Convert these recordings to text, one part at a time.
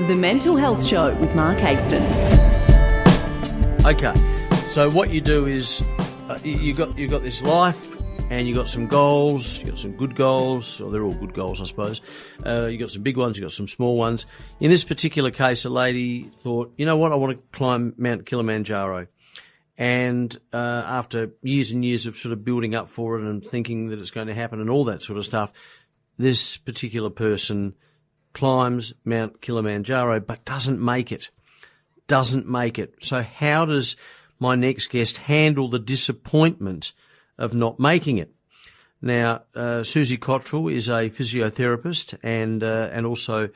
The Mental Health Show with Mark Aiston. Okay, so what you do is you got this life, and you got some goals. You got some good goals, or they're all good goals, I suppose. You got some big ones. You got some small ones. In this particular case, a lady thought, you know what, I want to climb Mount Kilimanjaro. And after years and years of sort of building up for it and thinking that it's going to happen and all that sort of stuff, this particular person climbs Mount Kilimanjaro but doesn't make it. So how does my next guest handle the disappointment of not making it? Now, Susan Cottrell is a physiotherapist and also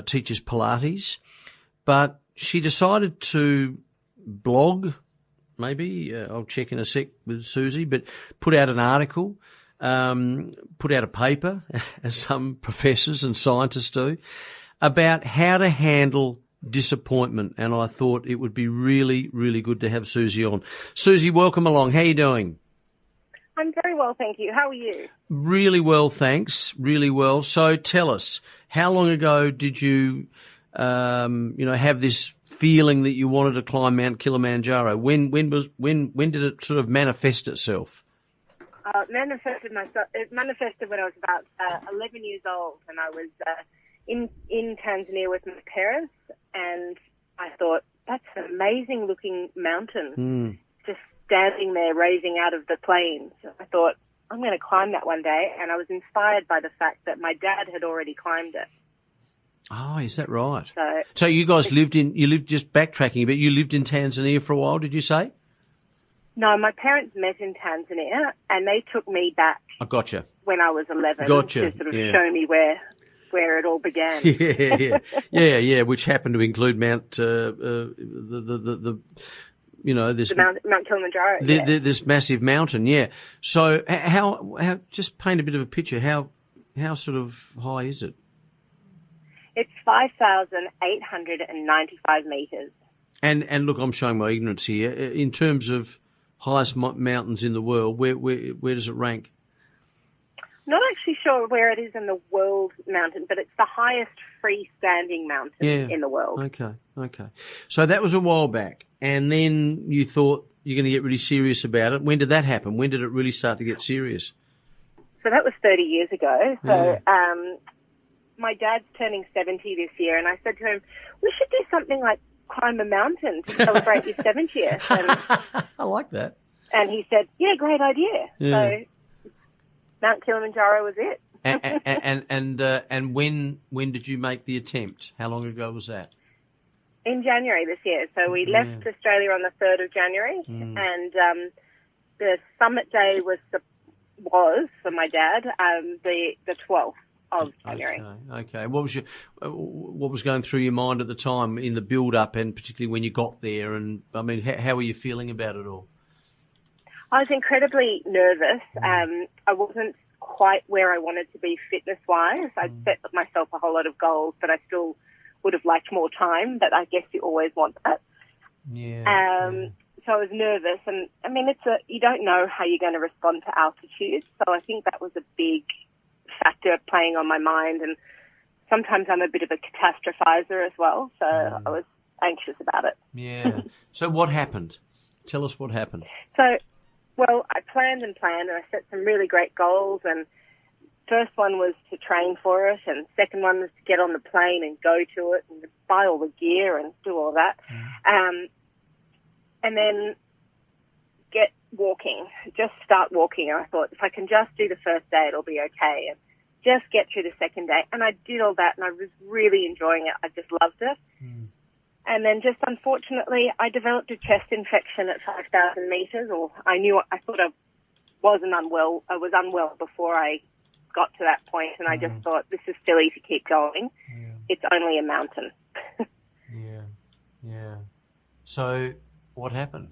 teaches Pilates, but she decided to blog. Maybe I'll check in a sec with Susie, but put out an article, put out a paper, as some professors and scientists do, about how to handle disappointment. And I thought it would be really, really good to have Susie on. Susie, welcome along. How are you doing? I'm very well, thank you. How are you? Really well, thanks. Really well. So tell us, how long ago did you, have this feeling that you wanted to climb Mount Kilimanjaro? When did it sort of manifest itself? It manifested when I was about 11 years old, and I was in Tanzania with my parents, and I thought, that's an amazing looking mountain, just standing there raising out of the plains. I thought, I'm going to climb that one day, and I was inspired by the fact that my dad had already climbed it. Oh, is that right? So you guys lived just backtracking, but you lived in Tanzania for a while, did you say? No, my parents met in Tanzania, and they took me back. I gotcha. When I was 11 Gotcha. to sort of show me where it all began. Yeah, which happened to include Mount Mount Kilimanjaro. This massive mountain. Yeah. So how just paint a bit of a picture. How sort of high is it? It's 5,895 meters. And look, I'm showing my ignorance here. In terms of highest mountains in the world, where does it rank? Not actually sure where it is in the world mountain, but it's the highest freestanding mountain in the world. Okay. So that was a while back, and then you thought you're going to get really serious about it. When did that happen? When did it really start to get serious? So that was 30 years ago. So my dad's turning 70 this year, and I said to him, we should do something like climb a mountain to celebrate your 70th. And I like that. And he said, yeah, great idea. Yeah. So Mount Kilimanjaro was it. and when did you make the attempt? How long ago was that? In January this year. So we left Australia on the 3rd of January, and the summit day was for my dad the 12th of January. Okay. What was going through your mind at the time in the build up, and particularly when you got there? And I mean, how were you feeling about it all? I was incredibly nervous. I wasn't quite where I wanted to be fitness-wise. I'd set myself a whole lot of goals, but I still would have liked more time, but I guess you always want that. So I was nervous, and I mean, you don't know how you're going to respond to altitude, so I think that was a big factor playing on my mind, and sometimes I'm a bit of a catastrophizer as well, so I was anxious about it. Yeah. So what happened? Tell us what happened. So, well, I planned, and I set some really great goals, and first one was to train for it, and second one was to get on the plane and go to it and buy all the gear and do all that. And then get walking, just start walking. And I thought, if I can just do the first day, it'll be okay. And just get through the second day. And I did all that, and I was really enjoying it. I just loved it. And then just unfortunately, I developed a chest infection at 5,000 meters, or I thought I was unwell before I got to that point, and I just thought, this is silly to keep going. It's only a mountain. Yeah. So what happened?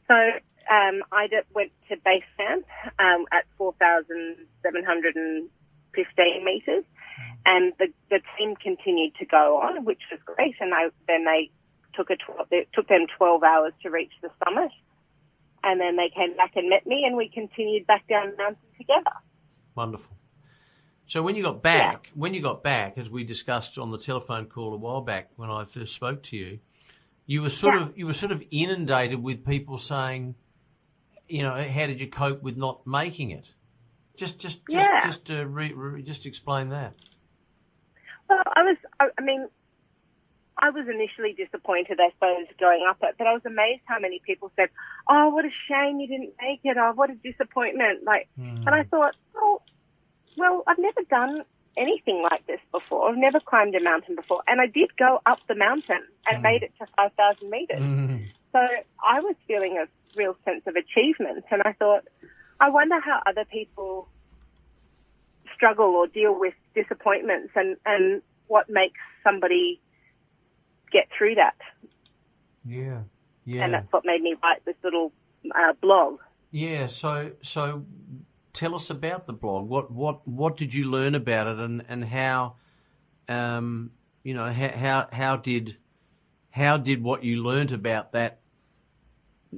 So I went to base camp at 4,715 meters, and the team continued to go on, which was great. And it took them 12 hours to reach the summit, and then they came back and met me, and we continued back down the mountain together. Wonderful. So when you got back, as we discussed on the telephone call a while back when I first spoke to you, you were sort of inundated with people saying, how did you cope with not making it? Just explain that. Well, I was initially disappointed, I suppose, growing up, but I was amazed how many people said, "Oh, what a shame you didn't make it! Oh, what a disappointment!" And I thought, well, I've never done anything like this before. I've never climbed a mountain before, and I did go up the mountain and made it to 5,000 meters. So I was feeling a real sense of achievement, and I thought, I wonder how other people struggle or deal with disappointments, and what makes somebody get through that. Yeah. And that's what made me write this little blog. Yeah. So tell us about the blog. What did you learn about it, and how how did what you learnt about that?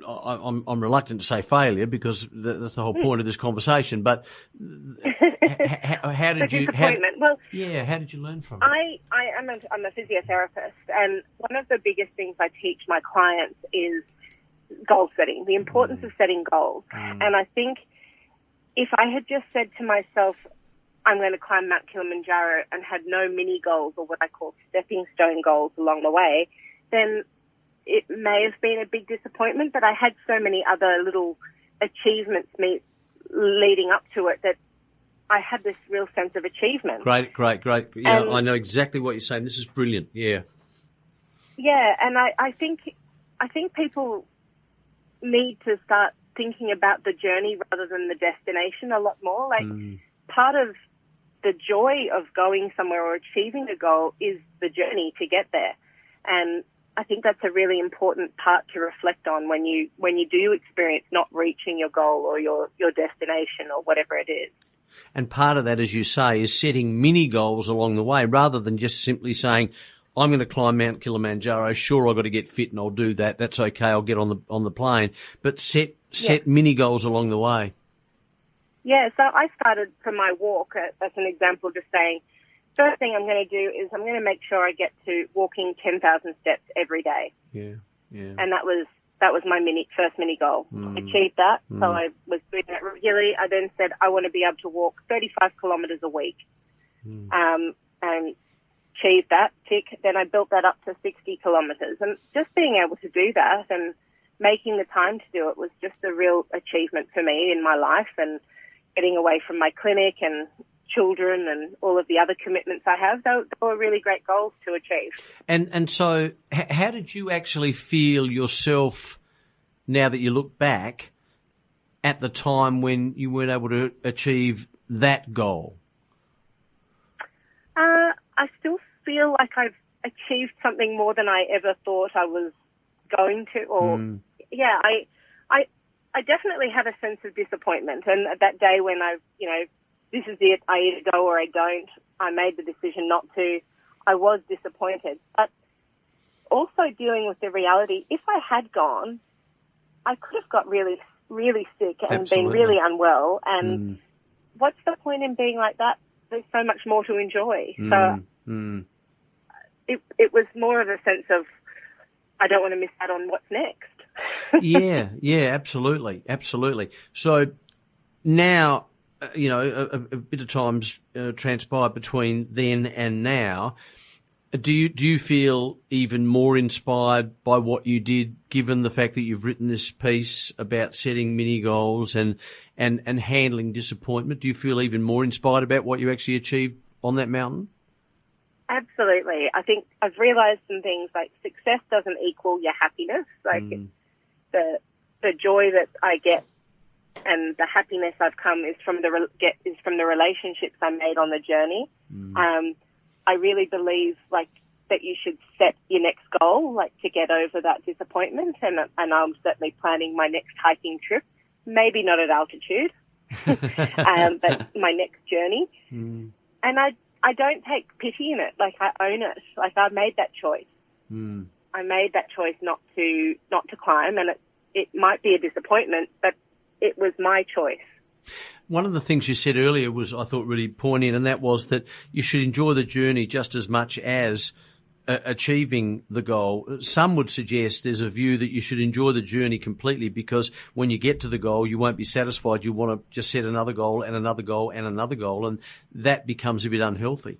I'm reluctant to say failure, because that's the whole point of this conversation. But how did you? Disappointment. How did you learn from it? I'm a physiotherapist, and one of the biggest things I teach my clients is goal setting, the importance of setting goals. And I think if I had just said to myself, I'm going to climb Mount Kilimanjaro, and had no mini goals, or what I call stepping stone goals along the way, then it may have been a big disappointment. But I had so many other little achievements leading up to it that I had this real sense of achievement. Great. Yeah, I know exactly what you're saying. This is brilliant. Yeah. Yeah, and I think people need to start thinking about the journey rather than the destination a lot more. Part of the joy of going somewhere or achieving a goal is the journey to get there. And I think that's a really important part to reflect on when you do experience not reaching your goal or your destination or whatever it is. And part of that, as you say, is setting mini goals along the way, rather than just simply saying, I'm going to climb Mount Kilimanjaro. Sure, I've got to get fit and I'll do that. That's okay. I'll get on the plane. But set mini goals along the way. Yeah. So I started from my walk as an example, just saying, first thing I'm going to do is I'm going to make sure I get to walking 10,000 steps every day. Yeah. And that was my first mini goal. I achieved that. So I was doing that regularly. I then said I want to be able to walk 35 kilometres a week. And achieved that, tick. Then I built that up to 60 kilometres. And just being able to do that and making the time to do it was just a real achievement for me in my life, and getting away from my clinic and children and all of the other commitments I have. They were really great goals to achieve. And so how did you actually feel yourself, now that you look back, at the time when you weren't able to achieve that goal? I still feel like I've achieved something more than I ever thought I was going to. Or I definitely had a sense of disappointment. And that day when this is it, I either go or I don't, I made the decision not to, I was disappointed. But also dealing with the reality, if I had gone, I could have got really, really sick and Absolutely. been really unwell. And what's the point in being like that? There's so much more to enjoy. So it was more of a sense of, I don't want to miss out on what's next. Yeah, absolutely. So now, a bit of time's transpired between then and now. Do you feel even more inspired by what you did, given the fact that you've written this piece about setting mini goals and handling disappointment? Do you feel even more inspired about what you actually achieved on that mountain? Absolutely. I think I've realised some things, like success doesn't equal your happiness. Like the joy that I get and the happiness I've come is from the relationships I made on the journey. I really believe that you should set your next goal, to get over that disappointment. And I'm certainly planning my next hiking trip, maybe not at altitude, but my next journey. And I don't take pity in it. I own it. I made that choice. I made that choice not to climb, and it might be a disappointment, but it was my choice. One of the things you said earlier was, I thought, really poignant, and that was that you should enjoy the journey just as much as achieving the goal. Some would suggest there's a view that you should enjoy the journey completely, because when you get to the goal, you won't be satisfied. You want to just set another goal and another goal and another goal, and that becomes a bit unhealthy.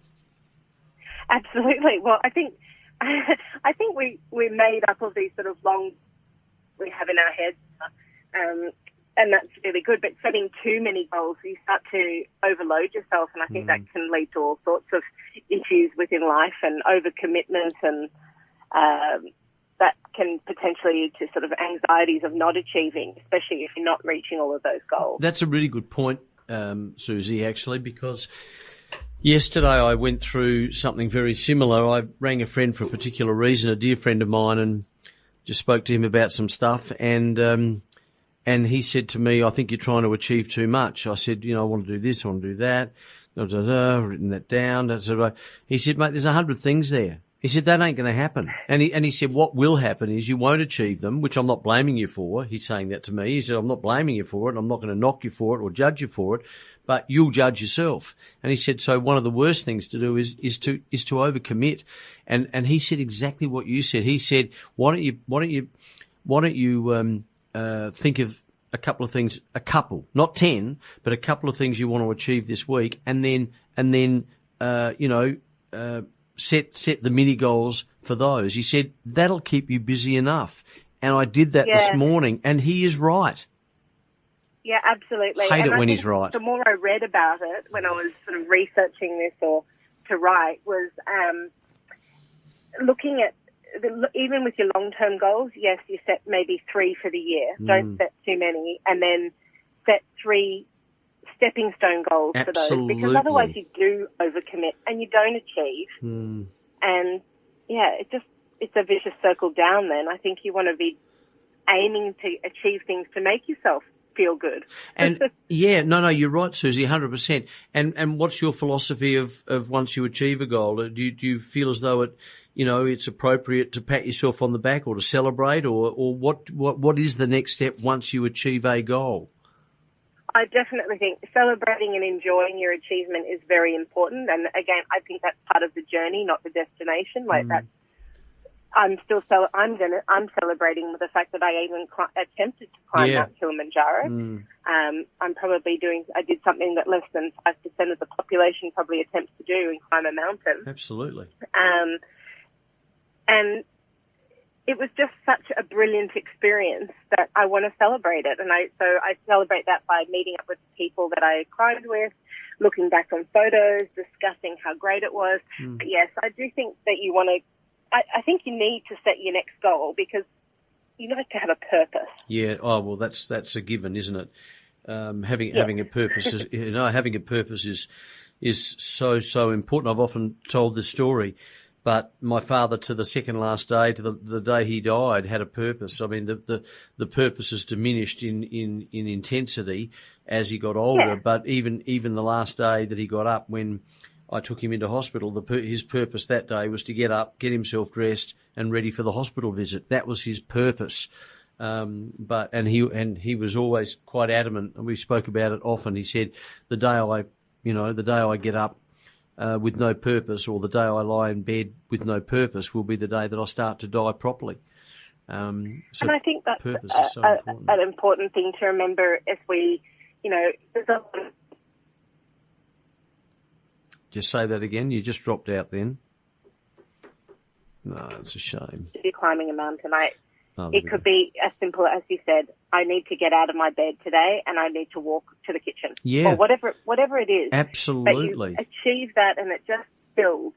Absolutely. Well, I think we're made up of these sort of long we have in our heads, and that's really good. But setting too many goals, you start to overload yourself, and I think that can lead to all sorts of issues within life and overcommitment, and that can potentially lead to sort of anxieties of not achieving, especially if you're not reaching all of those goals. That's a really good point, Susie, actually, because yesterday I went through something very similar. I rang a friend for a particular reason, a dear friend of mine, and just spoke to him about some stuff, and he said to me, I think you're trying to achieve too much. I said, I want to do this, I want to do that. Written that down. He said, mate, there's 100 things there. He said, that ain't going to happen. And he said, what will happen is you won't achieve them, which I'm not blaming you for. He's saying that to me. He said, I'm not blaming you for it. I'm not going to knock you for it or judge you for it, but you'll judge yourself. And he said, so one of the worst things to do is to overcommit. And he said exactly what you said. He said, why don't you think of a couple of things, not 10, but a couple of things you want to achieve this week, and then set the mini goals for those. He said that'll keep you busy enough. And I did that this morning, and he is right. Yeah, absolutely. Hate it when he's right. The more I read about it when I was sort of researching this or to write was looking at even with your long-term goals, yes, you set maybe 3 for the year. Don't set too many, and then set 3 stepping stone goals for those, because otherwise you do overcommit and you don't achieve. And it's a vicious circle down. Then I think you want to be aiming to achieve things to make yourself feel good. And you're right, Susie, 100%. And what's your philosophy of once you achieve a goal? Do you feel as though it's appropriate to pat yourself on the back or to celebrate, or what is the next step once you achieve a goal? I definitely think celebrating and enjoying your achievement is very important. And again, I think that's part of the journey, not the destination. I'm celebrating with the fact that I even attempted to climb Mount Kilimanjaro. I did something that less than 5% of the population probably attempts to do and climb a mountain. Absolutely. And it was just such a brilliant experience that I want to celebrate it. And I celebrate that by meeting up with people that I climbed with, looking back on photos, discussing how great it was. But yes, I do think that you want to, I think you need to set your next goal, because you need to have a purpose. Yeah. Oh, well, that's a given, isn't it? Having a purpose is, having a purpose is so important. I've often told this story. But my father, to the second last day, to the day he died, had a purpose. I mean, the purpose has diminished in intensity as he got older. Yeah. But even the last day that he got up, when I took him into hospital, his purpose that day was to get up, get himself dressed, and ready for the hospital visit. That was his purpose. And he was always quite adamant, and we spoke about it often. He said, the day I get up with no purpose, or the day I lie in bed with no purpose, will be the day that I start to die properly. And I think that's purpose is so important. An important thing to remember as we, there's a... Just say that again. You just dropped out then. No, it's a shame. You're climbing a mountain. It could be as simple as you said, I need to get out of my bed today and I need to walk to the kitchen. Yeah. Or whatever it is. Absolutely. But you achieve that and it just builds.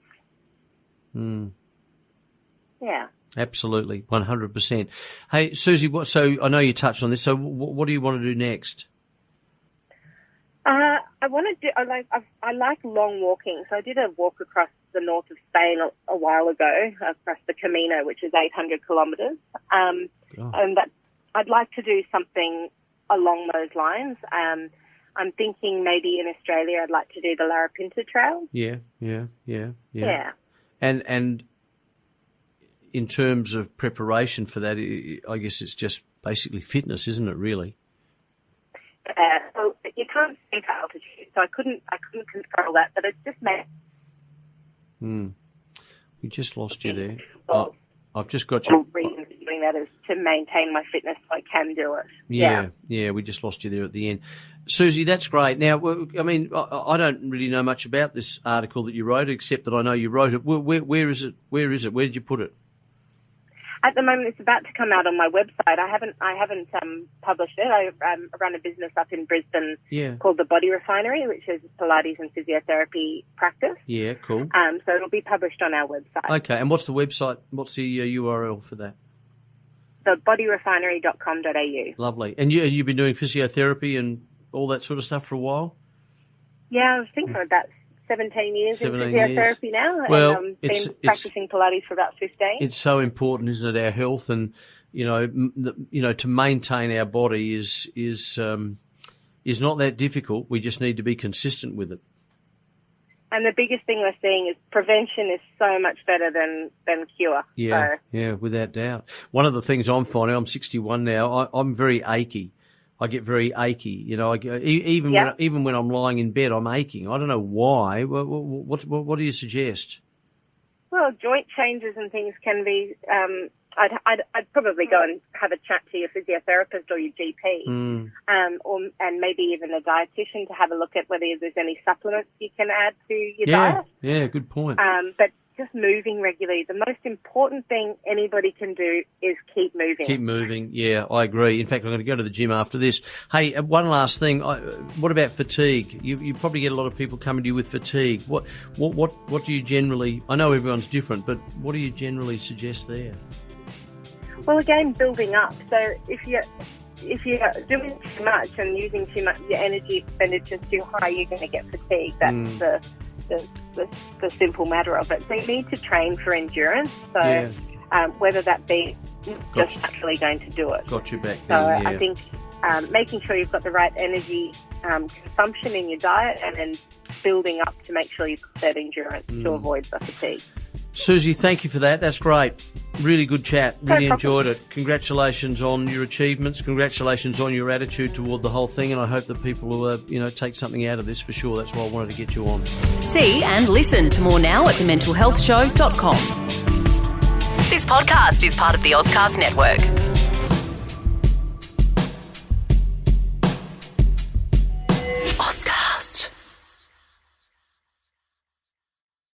Yeah. Absolutely. 100%. Hey, Susie, so I know you touched on this, so what do you want to do next? I like long walking. So I did a walk across the north of Spain a while ago, across the Camino, which is 800 kilometres. And that I'd like to do something along those lines. I'm thinking maybe in Australia I'd like to do the Larapinta Trail. Yeah. And in terms of preparation for that, I guess it's just basically fitness, isn't it, really? So you can't into altitude, so I couldn't control that, but it just made. We just lost you there. Well, I've just got you. The reason for doing that is to maintain my fitness so I can do it. Yeah, we just lost you there at the end. Susie, that's great. Now, I mean, I don't really know much about this article that you wrote, except that I know you wrote it. Where is it? Where did you put it? At the moment, it's about to come out on my website. I haven't published it. I run a business up in Brisbane called the Body Refinery, which is Pilates and physiotherapy practice. Yeah, cool. So it'll be published on our website. Okay, and what's the website? What's the URL for that? So bodyrefinery.com.au. Lovely. And you've been doing physiotherapy and all that sort of stuff for a while? Yeah, I think for about 17 years in physiotherapy now. Well, and been practicing Pilates for about 15. It's so important, isn't it, our health, and to maintain our body is not that difficult. We just need to be consistent with it. And the biggest thing we're seeing is prevention is so much better than cure. Yeah, yeah, without doubt. One of the things I'm finding, I'm 61 now, I'm very achy. I get very achy, even when I'm lying in bed, I'm aching. I don't know why. What do you suggest? Well, joint changes and things can be. I'd probably go and have a chat to your physiotherapist or your GP, and maybe even a dietitian to have a look at whether there's any supplements you can add to your diet. Yeah, good point. But just moving regularly. The most important thing anybody can do is keep moving. Keep moving. Yeah, I agree. In fact, I'm going to go to the gym after this. Hey, one last thing. What about fatigue? You probably get a lot of people coming to you with fatigue. What do you generally? I know everyone's different, but what do you generally suggest there? Well, again, building up. So if you're doing too much and using too much, your energy expenditure is too high, you're going to get fatigue. That's the simple matter of it. So you need to train for endurance. So whether that be just naturally going to do it. Got you back then, then, I think making sure you've got the right energy consumption in your diet, and then building up to make sure you've got that endurance to avoid the fatigue. Susie, thank you for that. That's great. Really good chat. Really enjoyed it. Congratulations on your achievements. Congratulations on your attitude toward the whole thing. And I hope that people will, take something out of this for sure. That's why I wanted to get you on. See and listen to more now at thementalhealthshow.com. This podcast is part of the Ozcast Network.